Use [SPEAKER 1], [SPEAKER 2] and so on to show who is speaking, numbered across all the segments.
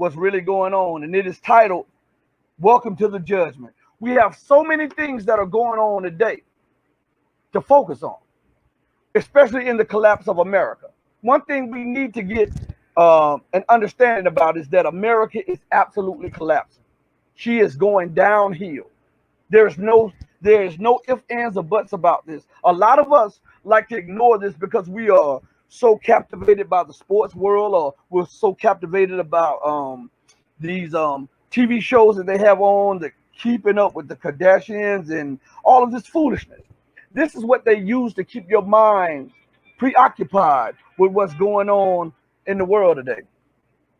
[SPEAKER 1] what's really going on, and it is titled Welcome to the Judgment. We have so many things that are going on today to focus on, especially in the collapse of America. One thing we need to get an understanding about is that America is absolutely collapsing. She is going downhill. There's no ifs, ands, or buts about this. A lot of us like to ignore this because we are so captivated by the sports world, or we're so captivated about these TV shows that they have on, the keeping up with the Kardashians and all of this foolishness. This is what they use to keep your mind preoccupied with what's going on in the world today.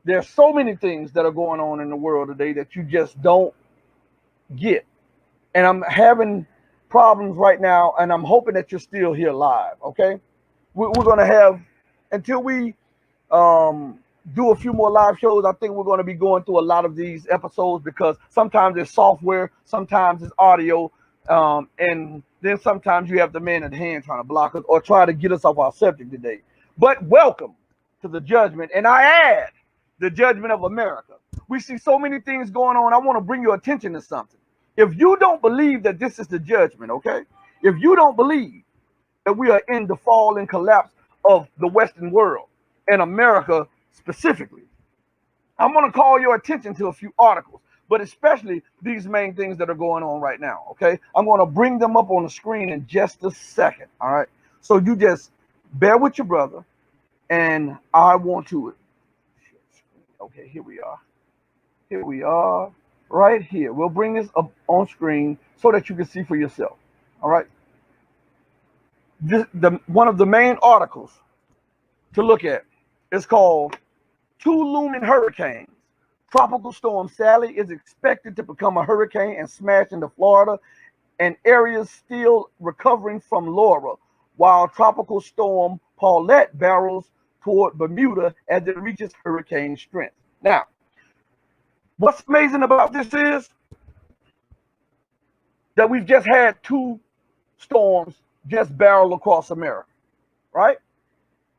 [SPEAKER 1] There's so many things that are going on in the world today that you just don't get. And I'm having problems right now, and I'm hoping that you're still here live, okay? We're going to have, until we do a few more live shows, I think we're going to be going through a lot of these episodes because sometimes it's software, sometimes it's audio, and then sometimes you have the man at hand trying to block us or try to get us off our subject today. But welcome to the judgment, and I add the judgment of America. We see so many things going on. I want to bring your attention to something. If you don't believe that this is the judgment, okay? If you don't believe that we are in the fall and collapse of the Western world and America specifically, I'm going to call your attention to a few articles, but especially these main things that are going on right now, okay? I'm going to bring them up on the screen in just a second, all right? So you just bear with your brother, and I want to... Okay, here we are. Here we are. Right here. We'll bring this up on screen so that you can see for yourself. All right. One of the main articles to look at is called Two Looming Hurricanes. Tropical storm Sally is expected to become a hurricane and smash into Florida and areas still recovering from Laura, while tropical storm Paulette barrels toward Bermuda as it reaches hurricane strength. Now, what's amazing about this is that we've just had two storms just barrel across America, right?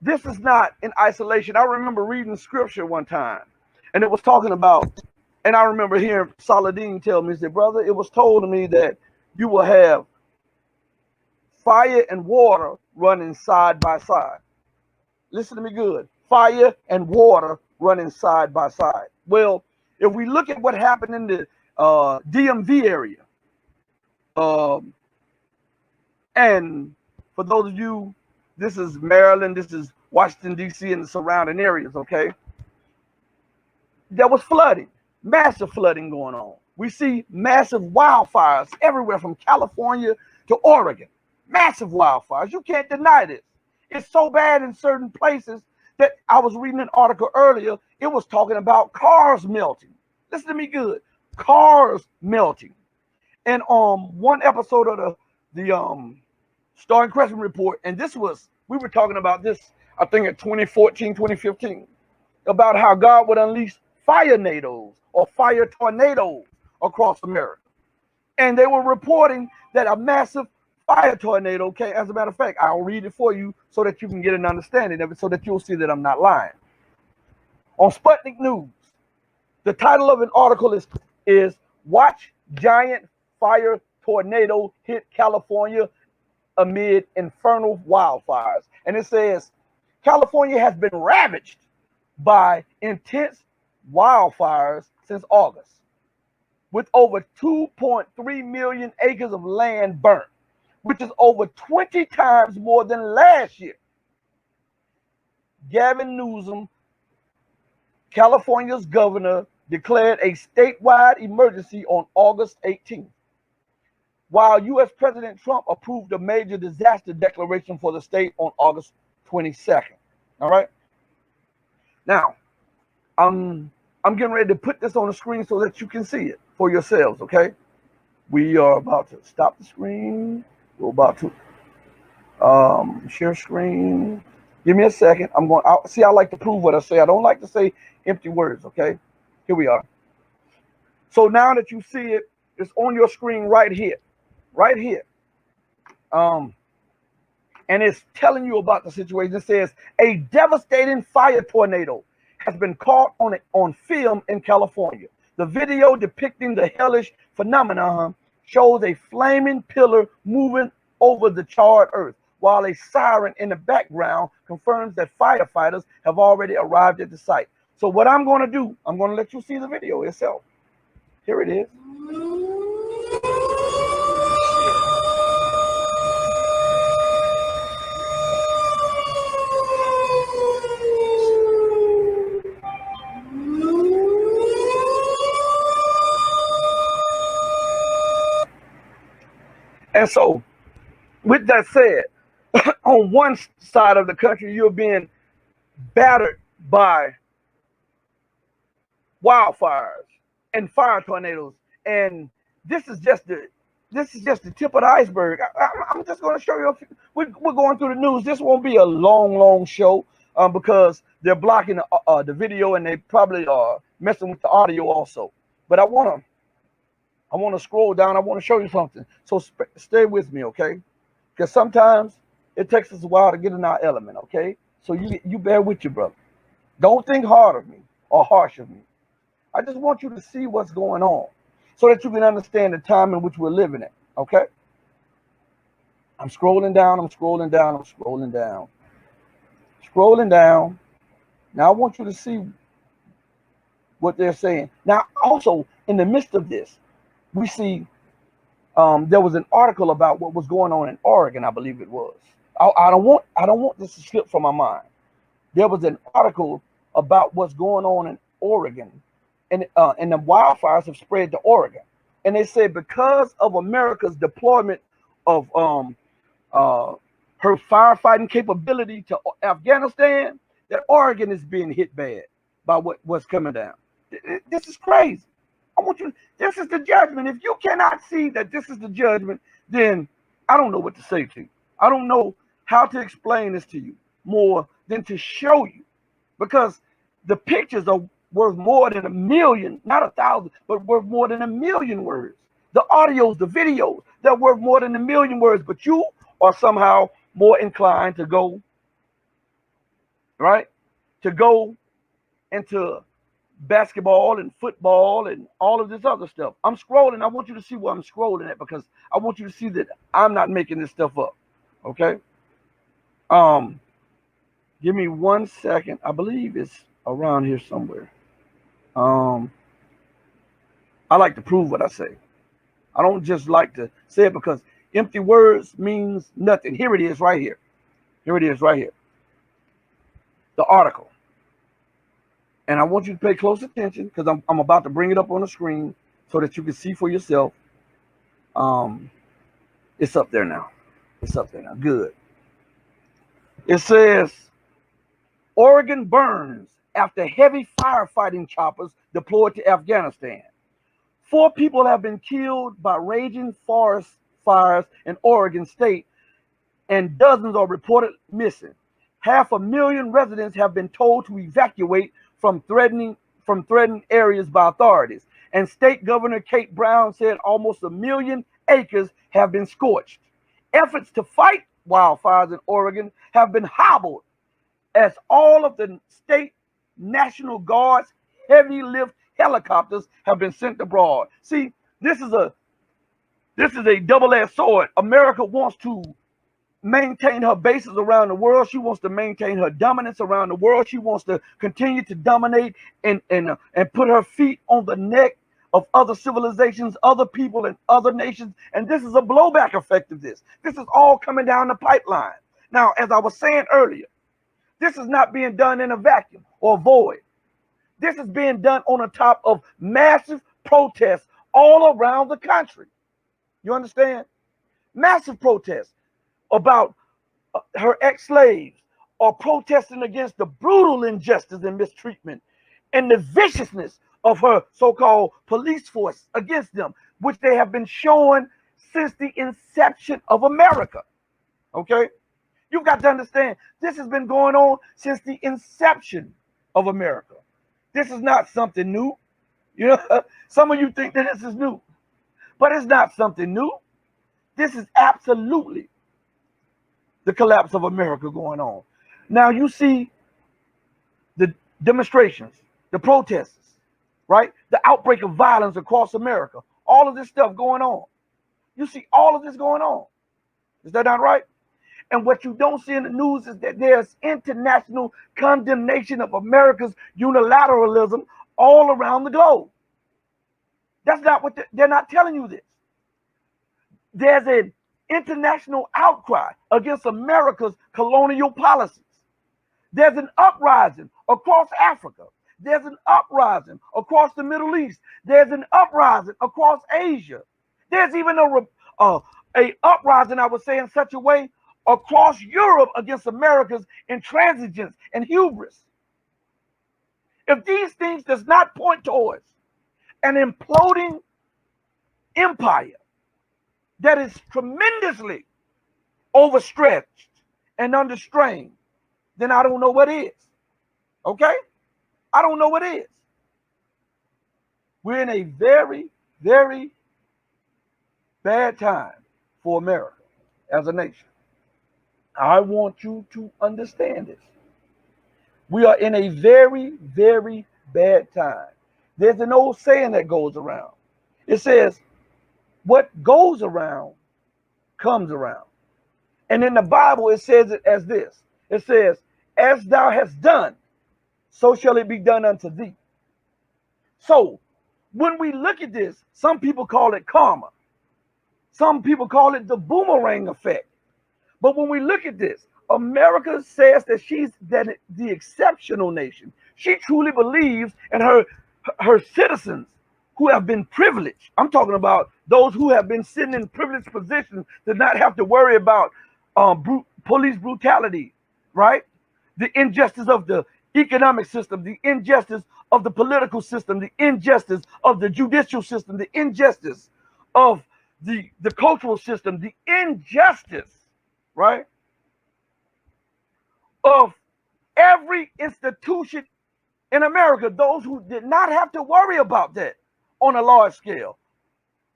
[SPEAKER 1] This is not in isolation. I remember reading scripture one time, and it was talking about, and I remember hearing Saladin tell me, he said, brother, it was told to me that you will have fire and water running side by side. Listen to me good. Fire and water running side by side. Well, if we look at what happened in the DMV area, and for those of you, this is Maryland, this is Washington, D.C. and the surrounding areas, okay? There was flooding, massive flooding going on. We see massive wildfires everywhere from California to Oregon. Massive wildfires. You can't deny this. It's so bad in certain places that I was reading an article earlier. It was talking about cars melting. Listen to me good. Cars melting. And one episode of the Star and Crescent Report, and we were talking about this, I think in 2014, 2015, about how God would unleash fire nados or fire tornadoes across America. And they were reporting that a massive fire tornado came. As a matter of fact, I'll read it for you so that you can get an understanding of it, so that you'll see that I'm not lying. On Sputnik News, the title of an article is Watch Giant Fire Tornado Hit California Amid Infernal Wildfires. And it says, California has been ravaged by intense wildfires since August, with over 2.3 million acres of land burnt, which is over 20 times more than last year. Gavin Newsom, California's governor, declared a statewide emergency on August 18th, while U.S. President Trump approved a major disaster declaration for the state on August 22nd. All right. Now, I'm getting ready to put this on the screen so that you can see it for yourselves, okay? We are about to stop the screen. We're about to share screen. Give me a second. I like to prove what I say. I don't like to say empty words, okay? Here we are. So now that you see it, it's on your screen right here. Right here. And it's telling you about the situation. It says, a devastating fire tornado has been caught on film in California. The video depicting the hellish phenomenon shows a flaming pillar moving over the charred earth, while a siren in the background confirms that firefighters have already arrived at the site. So what I'm going to do, I'm going to let you see the video itself. Here it is. And so, with that said, on one side of the country, you're being battered by wildfires and fire tornadoes, and this is just the tip of the iceberg. I'm just going to show you. We're going through the news. This won't be a long show because they're blocking the video, and they probably are messing with the audio also. But I want to scroll down. I want to show you something. So stay with me, okay? Because sometimes it takes us a while to get in our element, okay? So you bear with your brother. Don't think hard of me or harsh of me. I just want you to see what's going on so that you can understand the time in which we're living in, okay? I'm scrolling down. Scrolling down. Now I want you to see what they're saying. Now, also, in the midst of this, we see there was an article about what was going on in Oregon, I believe it was. I don't want this to slip from my mind. There was an article about what's going on in Oregon, and the wildfires have spread to Oregon. And they said because of America's deployment of her firefighting capability to Afghanistan, that Oregon is being hit bad by what's coming down. This is crazy. I want you. This is the judgment. If you cannot see that this is the judgment, then I don't know what to say to you. I don't know how to explain this to you more than to show you, because the pictures are worth more than 1 million, not 1,000, but worth more than 1 million words. The audios, the videos, they're worth more than 1 million words, but you are somehow more inclined to go, right? To go into basketball and football and all of this other stuff. I'm scrolling. I want you to see where I'm scrolling at, because I want you to see that I'm not making this stuff up. Okay? Give me 1 second. I believe it's around here somewhere. I like to prove what I say. I don't just like to say it because empty words means nothing. Here it is right here. Here it is right here. The article. And I want you to pay close attention, because I'm about to bring it up on the screen so that you can see for yourself. It's up there now. It's up there now. Good. It says, Oregon burns after heavy firefighting choppers deployed to Afghanistan. 4 people have been killed by raging forest fires in Oregon state, and dozens are reported missing. 500,000 residents have been told to evacuate from threatened areas by authorities. And State Governor Kate Brown said almost 1 million acres have been scorched. Efforts to fight wildfires in Oregon have been hobbled as all of the state National Guard's heavy lift helicopters have been sent abroad. See, this is a double-edged sword. America wants to maintain her bases around the world. She wants to maintain her dominance around the world. She wants to continue to dominate and put her feet on the neck of other civilizations, other people, and other nations. And this is a blowback effect of this. This is all coming down the pipeline. Now, as I was saying earlier, this is not being done in a vacuum or void. This is being done on the top of massive protests all around the country. You understand? Massive protests about her ex-slaves, or protesting against the brutal injustice and mistreatment and the viciousness of her so-called police force against them, which they have been showing since the inception of America. Okay? You've got to understand, this has been going on since the inception of America. This is not something new. You know, some of you think that this is new, but it's not something new. This is absolutely the collapse of America going on. Now you see demonstrations, the protests, right? The outbreak of violence across America. All of this stuff going on. You see all of this going on. Is that not right? And what you don't see in the news is that there's international condemnation of America's unilateralism all around the globe. That's not what they're not telling you this. There's an international outcry against America's colonial policies. There's an uprising across Africa. There's an uprising across the Middle East. There's an uprising across Asia. There's even a uprising, I would say, in such a way across Europe against America's intransigence and hubris. If these things does not point towards an imploding empire that is tremendously overstretched and under strain, then I don't know what is. Okay? I don't know what is. We're in a very, very bad time for America as a nation. I want you to understand this. We are in a very, very bad time. There's an old saying that goes around. It says, what goes around comes around. And in the Bible, it says it as this. It says, as thou hast done, so shall it be done unto thee. So when we look at this, some people call it karma. Some people call it the boomerang effect. But when we look at this, America says that she's the exceptional nation. She truly believes in her citizens who have been privileged. I'm talking about those who have been sitting in privileged positions to not have to worry about police brutality, right? The injustice of the economic system, the injustice of the political system, the injustice of the judicial system, the injustice of the cultural system, the injustice, right, of every institution in America. Those who did not have to worry about that on a large scale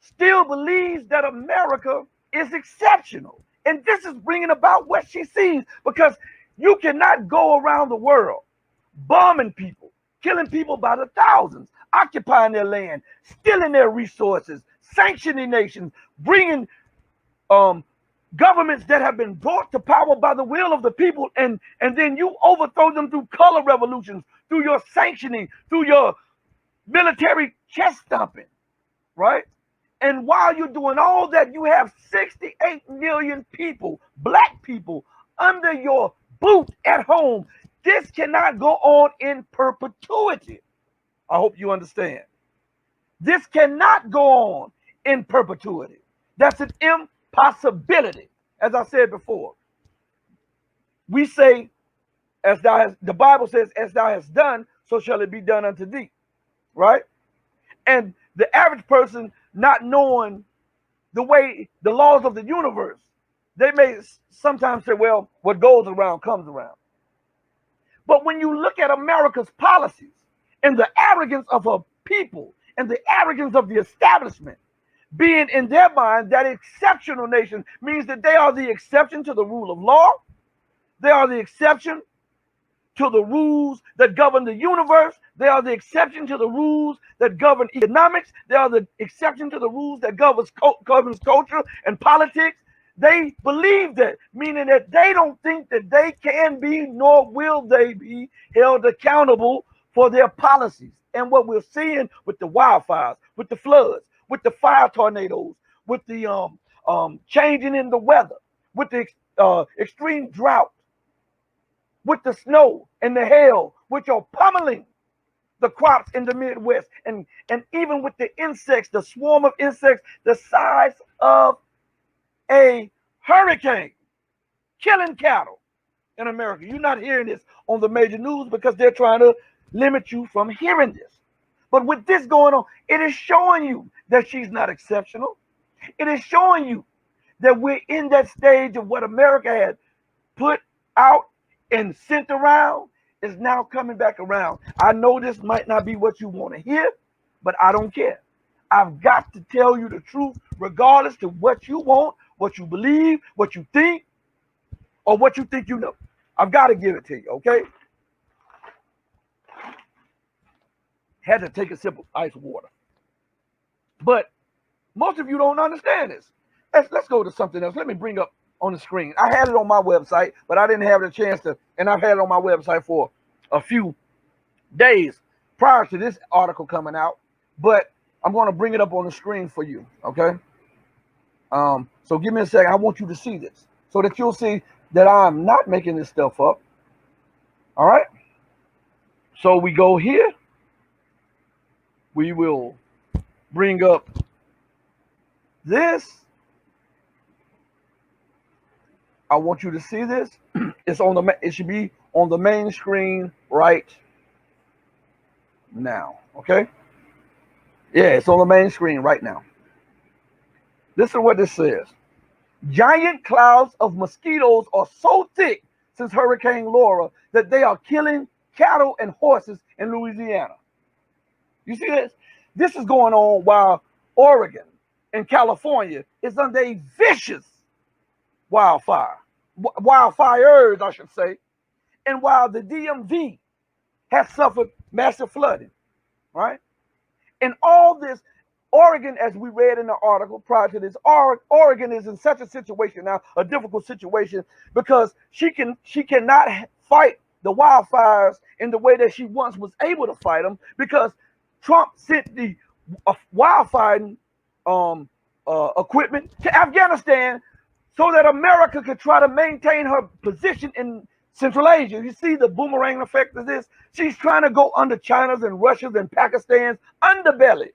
[SPEAKER 1] still believes that America is exceptional. And this is bringing about what she sees, because you cannot go around the world bombing people, killing people by the thousands, occupying their land, stealing their resources, sanctioning nations, bringing governments that have been brought to power by the will of the people, and then you overthrow them through color revolutions, through your sanctioning, through your military chest thumping, right? And while you're doing all that, you have 68 million people, black people, under your boot at home. This cannot go on in perpetuity. I hope you understand. This cannot go on in perpetuity. That's an impossibility. As I said before, we say, as thou hast, the Bible says, as thou hast done, so shall it be done unto thee, right? And the average person, not knowing the way, the laws of the universe, they may sometimes say, well, what goes around comes around. But when you look at America's policies and the arrogance of her people and the arrogance of the establishment, being in their mind that exceptional nation means that they are the exception to the rule of law. They are the exception to the rules that govern the universe. They are the exception to the rules that govern economics. They are the exception to the rules that governs culture and politics. They believe that, meaning that they don't think that they can be, nor will they be held accountable for their policies. And what we're seeing with the wildfires, with the floods, with the fire tornadoes, with the changing in the weather, with the extreme drought, with the snow and the hail, which are pummeling the crops in the Midwest, and even with the insects, the swarm of insects the size of a hurricane, killing cattle in America. You're not hearing this on the major news because they're trying to limit you from hearing this. But with this going on, it is showing you that she's not exceptional. It is showing you that we're in that stage of what America had put out and sent around is now coming back around. I know this might not be what you want to hear, but I don't care. I've got to tell you the truth, regardless to what you want, what you believe, what you think, or what you think you know. I've got to give it to you, okay? Had to take a sip of ice water. But most of you don't understand this. Let's go to something else. Let me bring up on the screen. I had it on my website, but I didn't have the chance to, and I've had it on my website for a few days prior to this article coming out. But I'm going to bring it up on the screen for you, okay? So give me a second. I want you to see this so that you'll see that I'm not making this stuff up. All right? So we go here. We will bring up this. I want you to see this. It should be on the main screen right now. Okay? Yeah, it's on the main screen right now. Listen to what this says. Giant clouds of mosquitoes are so thick since Hurricane Laura that they are killing cattle and horses in Louisiana. You see this? This is going on while Oregon and California is under a vicious wildfires, I should say, and while the DMV has suffered massive flooding, right? And all this, Oregon, as we read in the article prior to this, Oregon is in such a situation now, a difficult situation, because she cannot fight the wildfires in the way that she once was able to fight them, because Trump sent the wildfiring equipment to Afghanistan so that America could try to maintain her position in Central Asia. You see the boomerang effect of this? She's trying to go under China's and Russia's and Pakistan's underbelly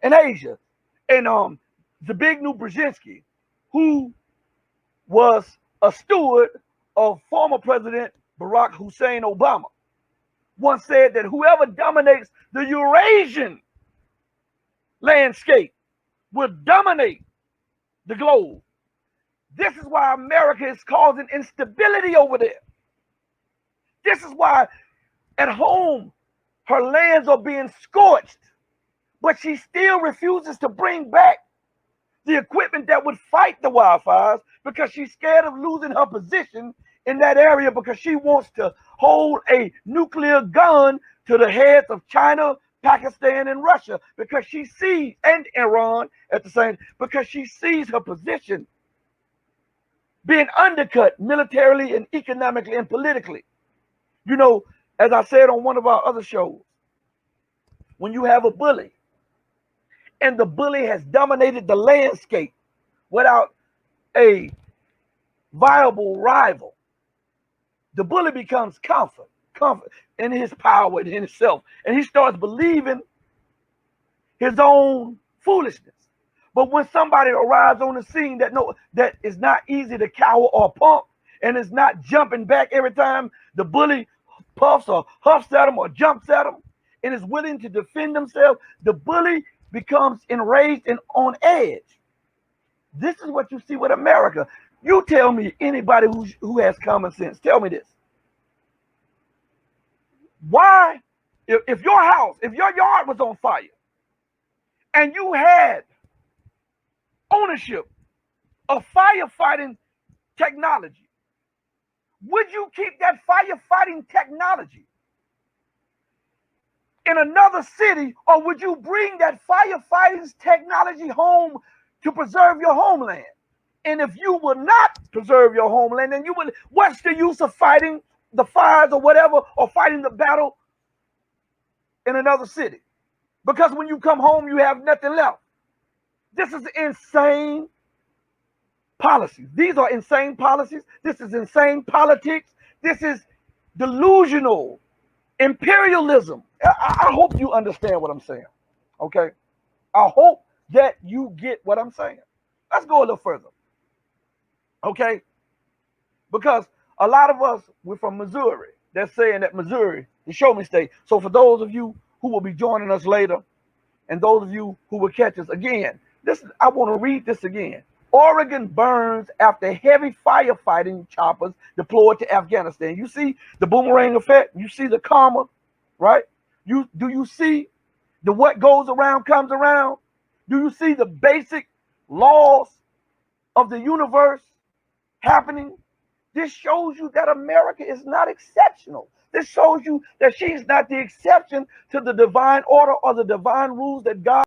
[SPEAKER 1] in Asia. And Zbigniew Brzezinski, who was a steward of former President Barack Hussein Obama, once said that whoever dominates the Eurasian landscape will dominate the globe. This is why America is causing instability over there. This is why at home her lands are being scorched, but she still refuses to bring back the equipment that would fight the wildfires because she's scared of losing her position in that area, because she wants to hold a nuclear gun to the heads of China, Pakistan, and Russia, because she sees, and Iran at the same, because she sees her position being undercut militarily and economically and politically. You know, as I said on one of our other shows, when you have a bully and the bully has dominated the landscape without a viable rival, the bully becomes confident in his power and in himself, and he starts believing his own foolishness. But when somebody arrives on the scene that is not easy to cower or pump, and is not jumping back every time the bully puffs or huffs at him or jumps at him, and is willing to defend himself, the bully becomes enraged and on edge. This is what you see with America. You tell me, anybody who has common sense, tell me this. Why, if your house, if your yard was on fire and you had ownership of firefighting technology, would you keep that firefighting technology in another city, or would you bring that firefighting technology home to preserve your homeland? And if you will not preserve your homeland, then what's the use of fighting the fires or whatever, or fighting the battle in another city? Because when you come home, you have nothing left. This is insane policies. These are insane policies. This is insane politics. This is delusional imperialism. I hope you understand what I'm saying. Okay? I hope that you get what I'm saying. Let's go a little further. Okay? Because a lot of us, we're from Missouri. They're saying that Missouri, the show me state. So for those of you who will be joining us later, and those of you who will catch us again, I want to read this again. Oregon burns after heavy firefighting choppers deployed to Afghanistan. You see the boomerang effect? You see the karma, right? Do you see the what goes around comes around? Do you see the basic laws of the universe happening? This shows you that America is not exceptional, This shows you that she's not the exception to the divine order or the divine rules that God